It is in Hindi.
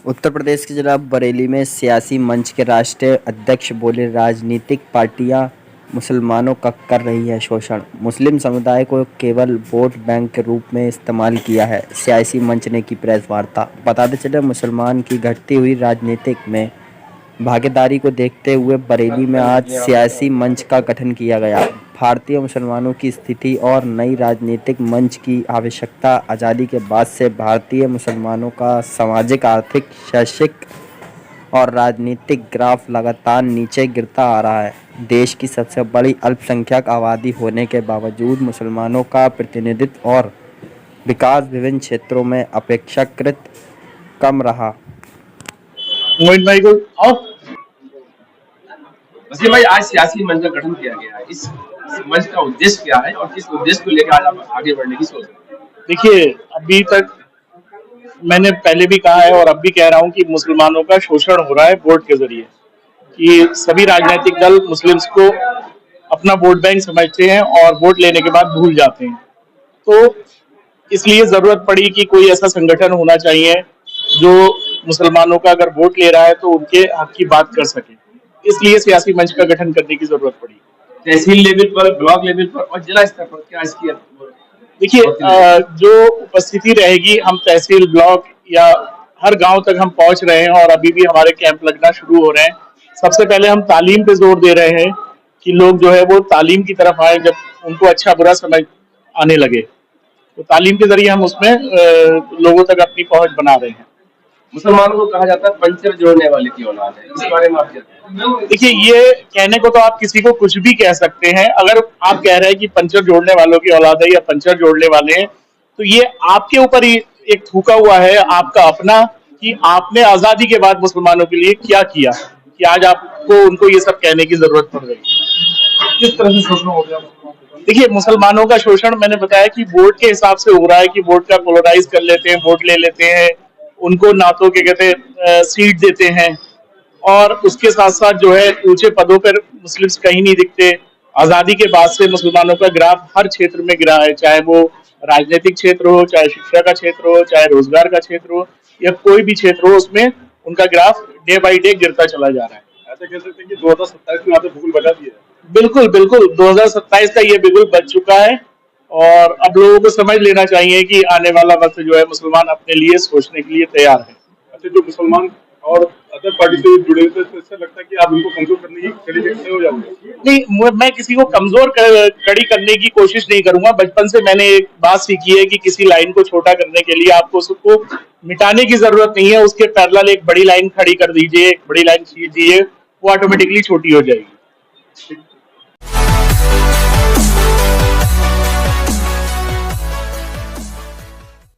उत्तर प्रदेश के जिला बरेली में सियासी मंच के राष्ट्रीय अध्यक्ष बोले, राजनीतिक पार्टियां मुसलमानों का कर रही है शोषण। मुस्लिम समुदाय को केवल वोट बैंक के रूप में इस्तेमाल किया है। सियासी मंच ने की प्रेस वार्ता। बताते चले, मुसलमान की घटती हुई राजनीतिक में भागीदारी को देखते हुए बरेली में आज सियासी मंच का गठन किया गया। भारतीय मुसलमानों की स्थिति और नई राजनीतिक मंच की आवश्यकता। आज़ादी के बाद से भारतीय मुसलमानों का सामाजिक, आर्थिक, शैक्षिक और राजनीतिक ग्राफ लगातार नीचे गिरता आ रहा है। देश की सबसे बड़ी अल्पसंख्यक आबादी होने के बावजूद मुसलमानों का प्रतिनिधित्व और विकास विभिन्न क्षेत्रों में अपेक्षाकृत कम रहा। मोहित भाई को आओ। वसीम भाई, आज सियासी मंच का गठन किया गया है। इस मंच का उद्देश्य क्या है और किस उद्देश्य को लेकर आज आप आगे बढ़ने की सोच रहे हैं? देखिए, अभी तक मैंने पहले भी कहा है और अब भी कह रहा हूं कि मुसलमानों का शोषण हो रहा है वोट के जरिए, कि सभी राजनीतिक दल मुस्लिम्स को अपना वोट बैंक समझते हैं और वोट लेने के बाद भूल जाते हैं। तो इसलिए जरूरत पड़ी कि कोई ऐसा संगठन होना चाहिए जो मुसलमानों का अगर वोट ले रहा है तो उनके हक की बात कर सके। इसलिए सियासी मंच का गठन करने की जरूरत पड़ी। तहसील लेवल पर, ब्लॉक लेवल पर और जिला स्तर पर क्या इसकी देखिए, जो उपस्थिति रहेगी, हम तहसील, ब्लॉक या हर गांव तक हम पहुंच रहे हैं और अभी भी हमारे कैंप लगना शुरू हो रहे हैं। सबसे पहले हम तालीम पे जोर दे रहे हैं कि लोग जो है वो तालीम की तरफ आए। जब उनको अच्छा बुरा समझ आने लगे तो तालीम के जरिए हम उसमें लोगों तक अपनी पहुंच बना रहे हैं। मुसलमानों को कहा जाता है पंचर जोड़ने वाले की औलाद है, इस बारे में आप क्या कहते हैं? देखिए, ये कहने को तो आप किसी को कुछ भी कह सकते हैं। अगर आप कह रहे हैं कि पंचर जोड़ने वालों की औलाद है या पंचर जोड़ने वाले हैं, तो ये आपके ऊपर ही एक थूका हुआ है, आपका अपना, कि आपने आजादी के बाद मुसलमानों के लिए क्या किया कि आज आपको उनको ये सब कहने की जरूरत पड़ गई। किस तरह से शोषण हो गया? देखिए, मुसलमानों का शोषण मैंने बताया कि वोट के हिसाब से हो रहा है, कि वोट का पोलराइज कर लेते हैं, वोट ले लेते हैं, उनको ना तो क्या कहते हैं सीट देते हैं, और उसके साथ साथ जो है ऊंचे पदों पर मुस्लिम्स कहीं नहीं दिखते। आजादी के बाद से मुसलमानों का ग्राफ हर क्षेत्र में गिरा है, चाहे वो राजनीतिक क्षेत्र हो, चाहे शिक्षा का क्षेत्र हो, चाहे रोजगार का क्षेत्र हो, या कोई भी क्षेत्र हो, उसमें उनका ग्राफ डे बाई डे गिरता चला जा रहा है। ऐसा कह सकते हैं कि 2027 में आपने बिल्कुल बचा दिया। बिल्कुल बिल्कुल, 2027 का ये बिल्कुल बच चुका है और अब लोगों को समझ लेना चाहिए कि आने वाला वक्त जो है मुसलमान अपने लिए सोचने के लिए तैयार है। अच्छा, जो मुसलमान और अदर पार्टी से जुड़े हुए थे, तो इससे लगता है कि आप उनको कमजोर करने की कड़ी में हो जाओगे? नहीं, मैं किसी को कमजोर कड़ी करने की कोशिश नहीं करूंगा। बचपन से मैंने एक बात सीखी है कि किसी लाइन को छोटा करने के लिए आपको उसको मिटाने की जरूरत नहीं है, उसके पैरेलल एक बड़ी लाइन खड़ी कर दीजिए, एक बड़ी लाइन खींच दीजिए, वो ऑटोमेटिकली छोटी हो जाएगी।